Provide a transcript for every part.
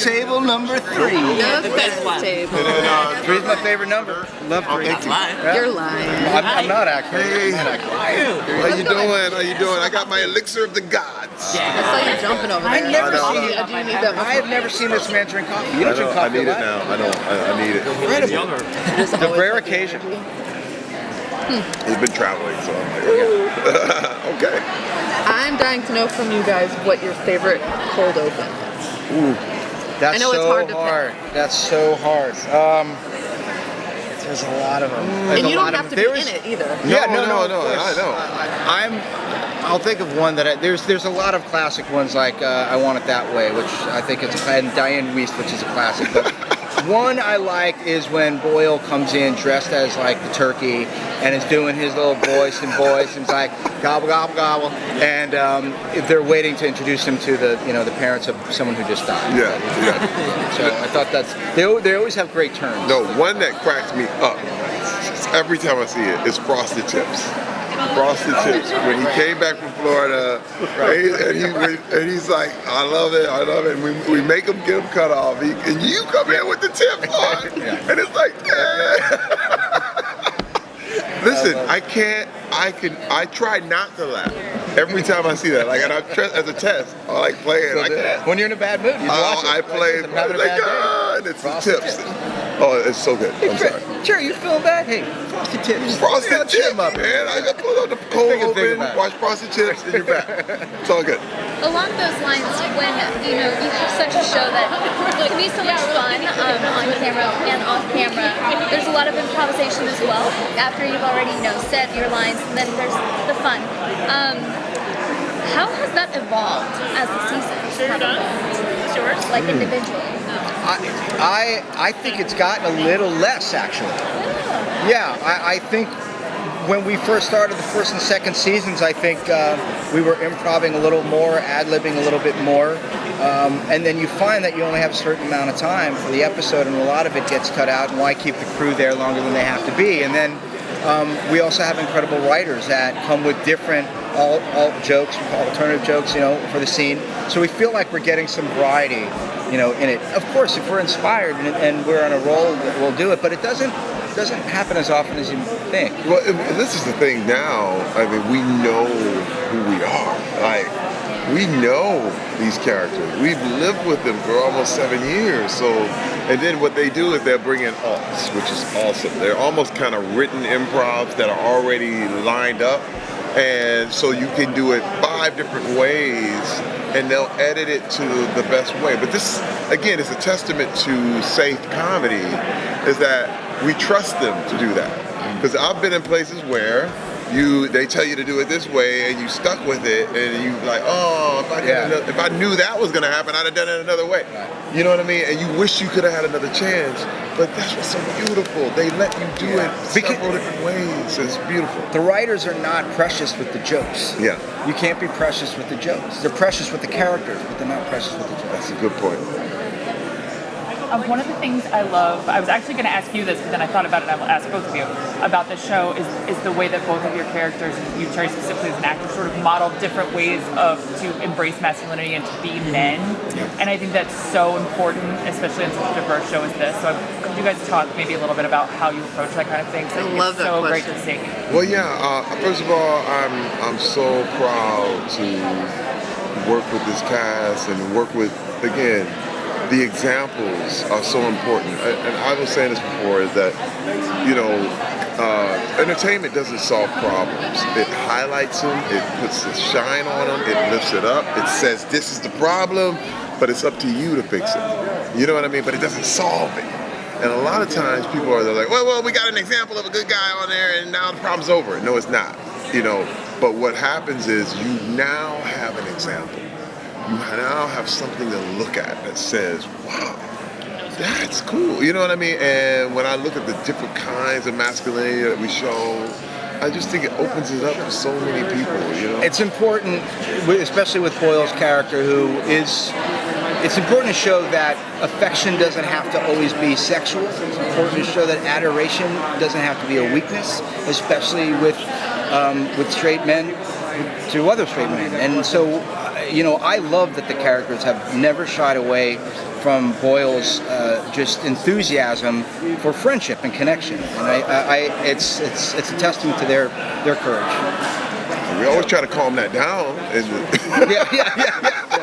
table number 3. The best table. And then, 3's my favorite number. Love 3. thank you. You're lying. I'm not actually. Hey, I'm not actually. how you doing? How you doing? I got my elixir of the gods. I saw you jumping over there. I never I know. seen Do you need that I have never seen this man drink coffee. You don't drink I coffee need a it lot? now. I don't. I need it. Incredible. The rare occasion. He's been traveling, so I'm like, okay. I'm dying to know from you guys what your favorite cold open is. Ooh, that's I know it's so hard to hard. That's so hard. There's a lot of them. And you don't have to be in it either. Yeah, no, I of know. I'll think of one that there's a lot of classic ones like I Want It That Way, which I think it's and Diane Wiest, which is a classic. But one I like is when Boyle comes in dressed as like the turkey and is doing his little voice and it's like gobble gobble gobble, and they're waiting to introduce him to the parents of someone who just died. Yeah. So I thought they always have great turns. No, one that cracks me up every time I see it is Frosted Tips. Frosted Tips. When he came back from Florida, and he's like, I love it. And we make him get him cut off. And you come in with the tips on. And it's like, listen, I try not to laugh every time I see that. Like, and as a test, I like playing. I can't. When you're in a bad mood, you watch it. I play, I'm having a bad day. and it's the Frosted tips. Tips. Oh, it's so good. I'm sorry. Sure, you feeling bad? Hey, Frosted Tips. Frosted Tips, up, man. I got put on the cold Think open, about it. watch Frosted Tips, and you're back. It's all good. Along those lines, when you have such a show that can be so much fun on camera and off camera, there's a lot of improvisation as well. After you've already said your lines, and then there's the fun. How has that evolved as the seasons have evolved? Like individually? I think it's gotten a little less, actually. Yeah, I think when we first started the first and second seasons, I think we were improvising a little more, ad-libbing a little bit more, and then you find that you only have a certain amount of time for the episode, and a lot of it gets cut out, and why keep the crew there longer than they have to be? And then we also have incredible writers that come with different jokes, alternative jokes, for the scene. So we feel like we're getting some variety, in it. Of course, if we're inspired and we're on a roll, we'll do it. But it doesn't happen as often as you think. Well, this is the thing now. I mean, we know who we are. Like, we know these characters. We've lived with them for almost 7 years. So, and then what they do is they'll bring in alts, which is awesome. They're almost kind of written improvs that are already lined up. And so you can do it 5 different ways, and they'll edit it to the best way. But this, again, is a testament to safe comedy, is that we trust them to do that. Because I've been in places where they tell you to do it this way, and you stuck with it, and you like, oh, if I knew that was gonna happen, I'd have done it another way. Right. You know what I mean? And you wish you could have had another chance, but that's what's so beautiful. They let you do it several different ways. It's beautiful. The writers are not precious with the jokes. Yeah. You can't be precious with the jokes. They're precious with the characters, but they're not precious with the jokes. That's a good point. One of the things I love, I was actually going to ask you this, but then I thought about it and I will ask both of you, about the show is the way that both of your characters, and you, Terry, specifically as an actor, sort of model different ways to embrace masculinity and to be men. And I think that's so important, especially on such a diverse show as this. So could you guys talk maybe a little bit about how you approach that kind of thing? I love that question. question. It's so great to see. Well, yeah. First of all, I'm so proud to work with this cast and work with, again, the examples are so important. And I was saying this before, is that, entertainment doesn't solve problems. It highlights them, it puts a shine on them, it lifts it up, it says this is the problem, but it's up to you to fix it. You know what I mean? But it doesn't solve it. And a lot of times people are like, well, we got an example of a good guy on there and now the problem's over. No, it's not. But what happens is you now have an example. You now have something to look at that says, wow, that's cool. You know what I mean? And when I look at the different kinds of masculinity that we show, I just think it opens it up for so many people, It's important, especially with Boyle's character, it's important to show that affection doesn't have to always be sexual. It's important to show that adoration doesn't have to be a weakness, especially with straight men to other straight men. And so, I love that the characters have never shied away from Boyle's just enthusiasm for friendship and connection, and it's a testament to their courage. We always try to calm that down. Yeah.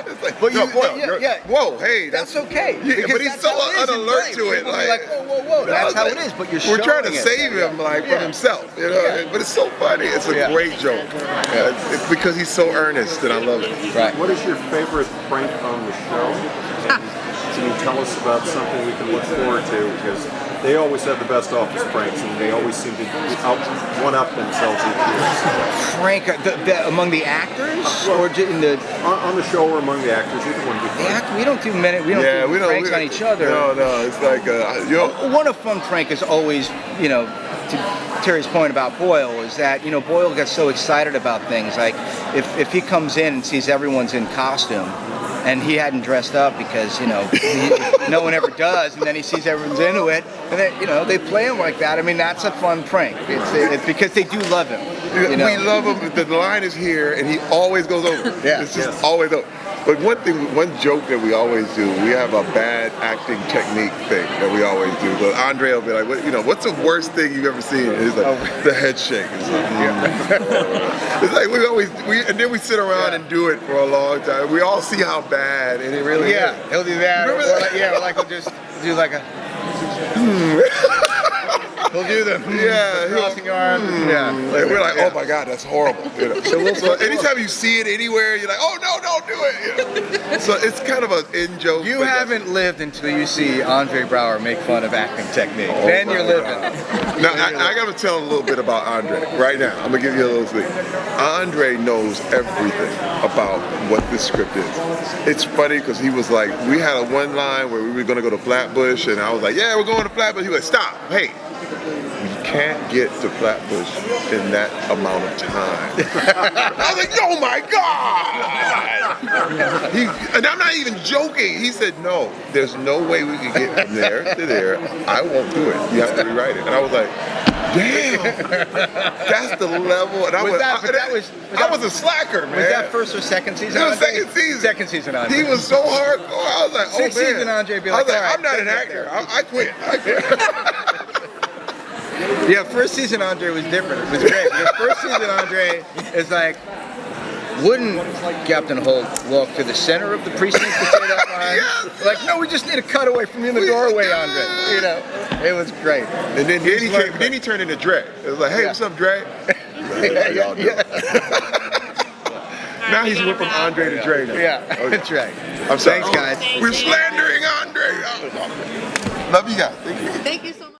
It's like, But no, you- Boyle, yeah. whoa, hey, that's okay. Yeah, because but he's that's so how it is in unalert life. to it. People be Like, like, whoa, that's how it is. But you're we're trying to showing it. save him like Yeah. from himself, you know. Yeah. But it's so funny. It's a Yeah. great joke. It's because he's so earnest, and I love it. Right. What is your favorite prank on the show? Can you tell us about something we can look forward to? Because they always have the best office pranks, and they always seem to one-up themselves each year. Frank, among the actors, or in the On the show or among the actors, either one would be fine. we don't do pranks on each other. No, it's like One of fun prank is always, to Terry's point about Boyle, is that Boyle gets so excited about things. Like if he comes in and sees everyone's in costume, and he hadn't dressed up because no one ever does, and then he sees everyone's into it, and then they play him like that. I mean, that's a fun prank. It's because they do love him. We love him. The line is here, and he always goes over. Yeah. It's just always over. But one joke that we always do, we have a bad acting technique thing that we always do. But Andre will be like, what's the worst thing you've ever seen? And he's like, the head shake. It's like, it's like and then we sit around and do it for a long time. We all see how bad, and it really is. He'll do that. Remember Or that? like he'll just do like a. He'll do the crossing arms. And we're like, oh my God, that's horrible. So anytime you see it anywhere, you're like, oh no, don't do it. So it's kind of an in joke. You haven't lived until you see Andre Braugher make fun of acting technique. Oh Then you're my living. God. Now I got to tell a little bit about Andre right now. I'm gonna give you a little thing. Andre knows everything about what this script is. It's funny because he was like, we had a one line where we were gonna go to Flatbush, and I was like, yeah, we're going to Flatbush. He was like, stop, hey. You can't get to Flatbush in that amount of time. I was like, oh my God! And I'm not even joking. He said, no, there's no way we can get from there to there. I won't do it. You have to rewrite it. And I was like, damn, that's the level. And I was a slacker, man. Was that first or second season? It was second season. Second season, Andre. He was so hardcore. I was like, oh man. Sixth season, Andre be like, I was like, all right, I'm not an take it actor. there. I quit. Yeah, first season Andre was different. It was great. Because first season Andre is like, wouldn't Captain Holt walk to the center of the precinct to say that line? Yes. Like, no, we just need a cutaway from you in the doorway, Andre. It was great. And then he turned into Dre. It was like, hey, what's up, Dre? Yeah. Now he's went from Andre to Dre now. Yeah, Okay. that's right. I'm sorry. Thanks, guys. We're slandering Andre. Love you guys. Thank you. Thank you so much.